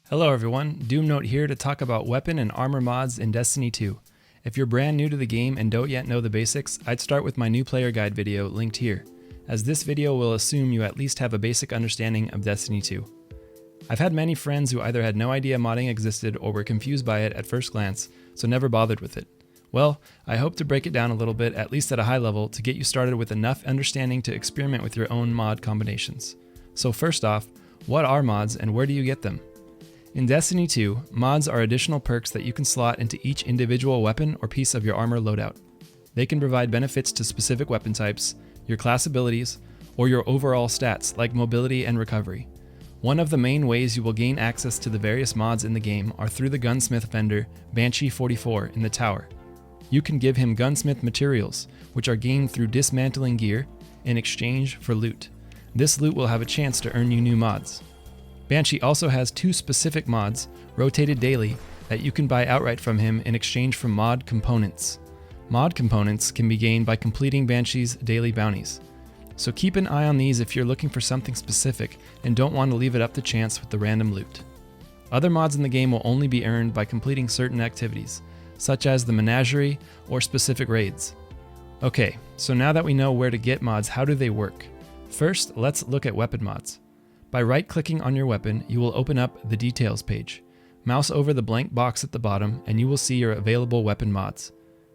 Hello everyone, Doomnote here to talk about weapon and armor mods in Destiny 2. If you're brand new to the game and don't yet know the basics, I'd start with my new player guide video linked here, as this video will assume you at least have a basic understanding of Destiny 2. I've had many friends who either had no idea modding existed or were confused by it at first glance, so never bothered with it. Well, I hope to break it down a little bit, at least at a high level, to get you started with enough understanding to experiment with your own mod combinations. So first off, what are mods and where do you get them? In Destiny 2, mods are additional perks that you can slot into each individual weapon or piece of your armor loadout. They can provide benefits to specific weapon types, your class abilities, or your overall stats like mobility and recovery. One of the main ways you will gain access to the various mods in the game are through the gunsmith vendor Banshee44 in the tower. You can give him gunsmith materials, which are gained through dismantling gear in exchange for loot. This loot will have a chance to earn you new mods. Banshee also has two specific mods, rotated daily, that you can buy outright from him in exchange for mod components. Mod components can be gained by completing Banshee's daily bounties. So keep an eye on these if you're looking for something specific and don't want to leave it up to chance with the random loot. Other mods in the game will only be earned by completing certain activities, such as the menagerie or specific raids. Okay, so now that we know where to get mods, how do they work? First, let's look at weapon mods. By right-clicking on your weapon, you will open up the Details page. Mouse over the blank box at the bottom and you will see your available weapon mods.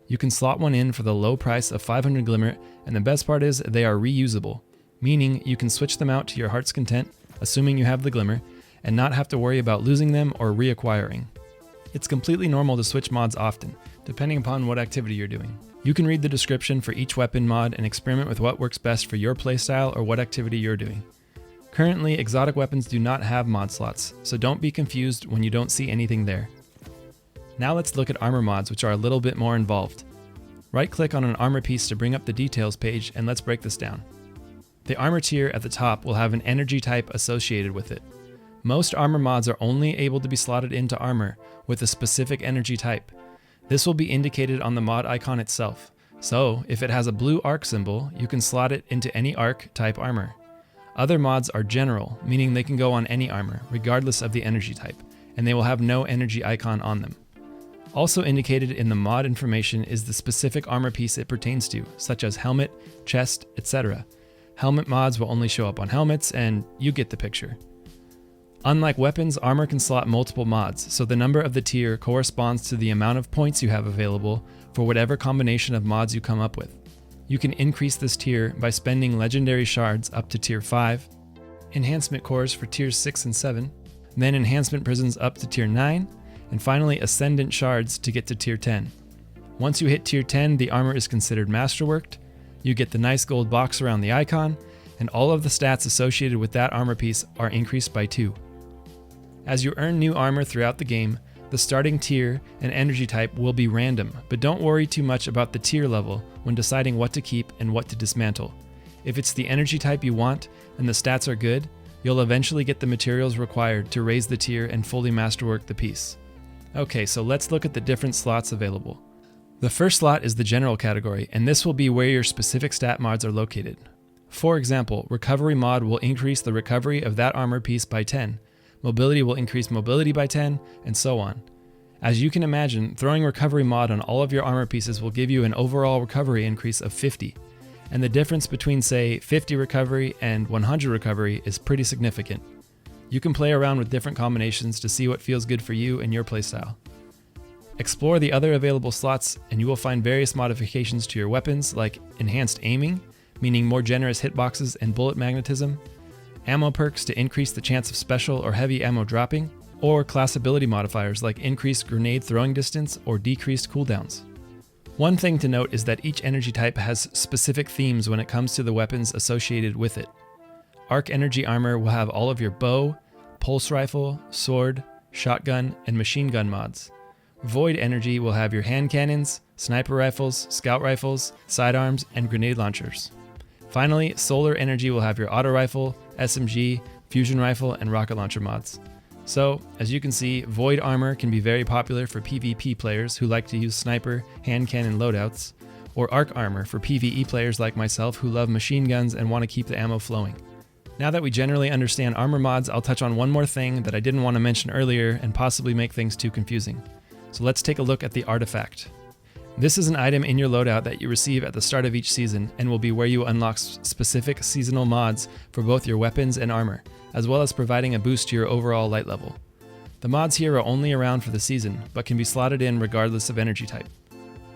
You can slot one in for the low price of 500 Glimmer, and the best part is they are reusable, meaning you can switch them out to your heart's content, assuming you have the Glimmer, and not have to worry about losing them or reacquiring. It's completely normal to switch mods often, depending upon what activity you're doing. You can read the description for each weapon mod and experiment with what works best for your playstyle or what activity you're doing. Currently, exotic weapons do not have mod slots, so don't be confused when you don't see anything there. Now let's look at armor mods, which are a little bit more involved. Right-click on an armor piece to bring up the details page, and let's break this down. The armor tier at the top will have an energy type associated with it. Most armor mods are only able to be slotted into armor with a specific energy type. This will be indicated on the mod icon itself, so if it has a blue arc symbol, you can slot it into any arc type armor. Other mods are general, meaning they can go on any armor, regardless of the energy type, and they will have no energy icon on them. Also indicated in the mod information is the specific armor piece it pertains to, such as helmet, chest, etc. Helmet mods will only show up on helmets, and you get the picture. Unlike weapons, armor can slot multiple mods, so the number of the tier corresponds to the amount of points you have available for whatever combination of mods you come up with. You can increase this tier by spending legendary shards up to tier 5, enhancement cores for tiers 6 and 7, then enhancement prisons up to tier 9, and finally ascendant shards to get to tier 10. Once you hit tier 10, the armor is considered masterworked, you get the nice gold box around the icon, and all of the stats associated with that armor piece are increased by 2. As you earn new armor throughout the game, the starting tier and energy type will be random, but don't worry too much about the tier level when deciding what to keep and what to dismantle. If it's the energy type you want and the stats are good, you'll eventually get the materials required to raise the tier and fully masterwork the piece. Okay, so let's look at the different slots available. The first slot is the general category, and this will be where your specific stat mods are located. For example, recovery mod will increase the recovery of that armor piece by 10. Mobility will increase mobility by 10, and so on. As you can imagine, throwing recovery mod on all of your armor pieces will give you an overall recovery increase of 50, and the difference between, say, 50 recovery and 100 recovery is pretty significant. You can play around with different combinations to see what feels good for you and your playstyle. Explore the other available slots and you will find various modifications to your weapons like enhanced aiming, meaning more generous hitboxes and bullet magnetism, ammo perks to increase the chance of special or heavy ammo dropping, or class ability modifiers like increased grenade throwing distance or decreased cooldowns. One thing to note is that each energy type has specific themes when it comes to the weapons associated with it. Arc energy armor will have all of your bow, pulse rifle, sword, shotgun, and machine gun mods. Void energy will have your hand cannons, sniper rifles, scout rifles, sidearms, and grenade launchers. Finally, solar energy will have your auto rifle, SMG, fusion rifle, and rocket launcher mods. So, as you can see, Void armor can be very popular for PvP players who like to use sniper, hand cannon loadouts, or Arc armor for PvE players like myself who love machine guns and want to keep the ammo flowing. Now that we generally understand armor mods, I'll touch on one more thing that I didn't want to mention earlier and possibly make things too confusing. So let's take a look at the artifact. This is an item in your loadout that you receive at the start of each season and will be where you unlock specific seasonal mods for both your weapons and armor, as well as providing a boost to your overall light level. The mods here are only around for the season, but can be slotted in regardless of energy type.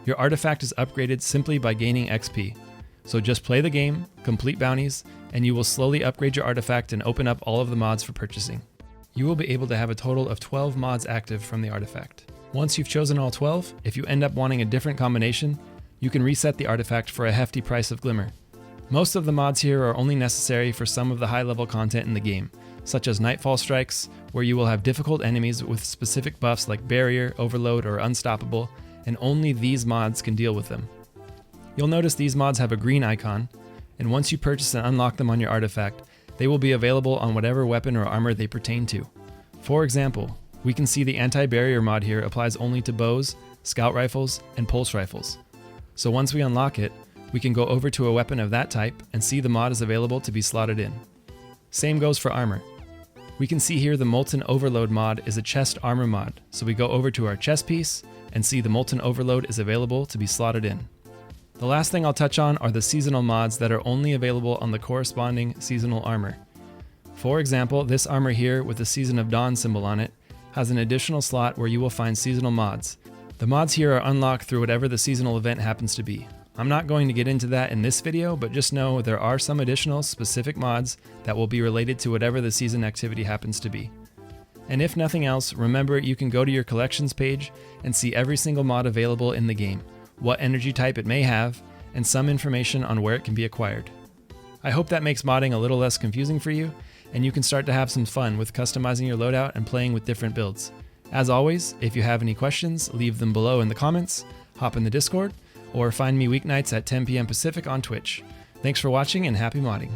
Your artifact is upgraded simply by gaining XP. So just play the game, complete bounties, and you will slowly upgrade your artifact and open up all of the mods for purchasing. You will be able to have a total of 12 mods active from the artifact. Once you've chosen all 12, if you end up wanting a different combination, you can reset the artifact for a hefty price of glimmer. Most of the mods here are only necessary for some of the high-level content in the game, such as Nightfall Strikes, where you will have difficult enemies with specific buffs like Barrier, Overload, or Unstoppable, and only these mods can deal with them. You'll notice these mods have a green icon, and once you purchase and unlock them on your artifact, they will be available on whatever weapon or armor they pertain to. For example, we can see the anti-barrier mod here applies only to bows, scout rifles, and pulse rifles. So once we unlock it, we can go over to a weapon of that type and see the mod is available to be slotted in. Same goes for armor. We can see here the Molten Overload mod is a chest armor mod, so we go over to our chest piece and see the Molten Overload is available to be slotted in. The last thing I'll touch on are the seasonal mods that are only available on the corresponding seasonal armor. For example, this armor here with the Season of Dawn symbol on it has an additional slot where you will find seasonal mods. The mods here are unlocked through whatever the seasonal event happens to be. I'm not going to get into that in this video, but just know there are some additional specific mods that will be related to whatever the season activity happens to be. And if nothing else, remember you can go to your collections page and see every single mod available in the game, what energy type it may have, and some information on where it can be acquired. I hope that makes modding a little less confusing for you, and you can start to have some fun with customizing your loadout and playing with different builds. As always, if you have any questions, leave them below in the comments, hop in the Discord, or find me weeknights at 10 p.m. Pacific on Twitch. Thanks for watching and happy modding.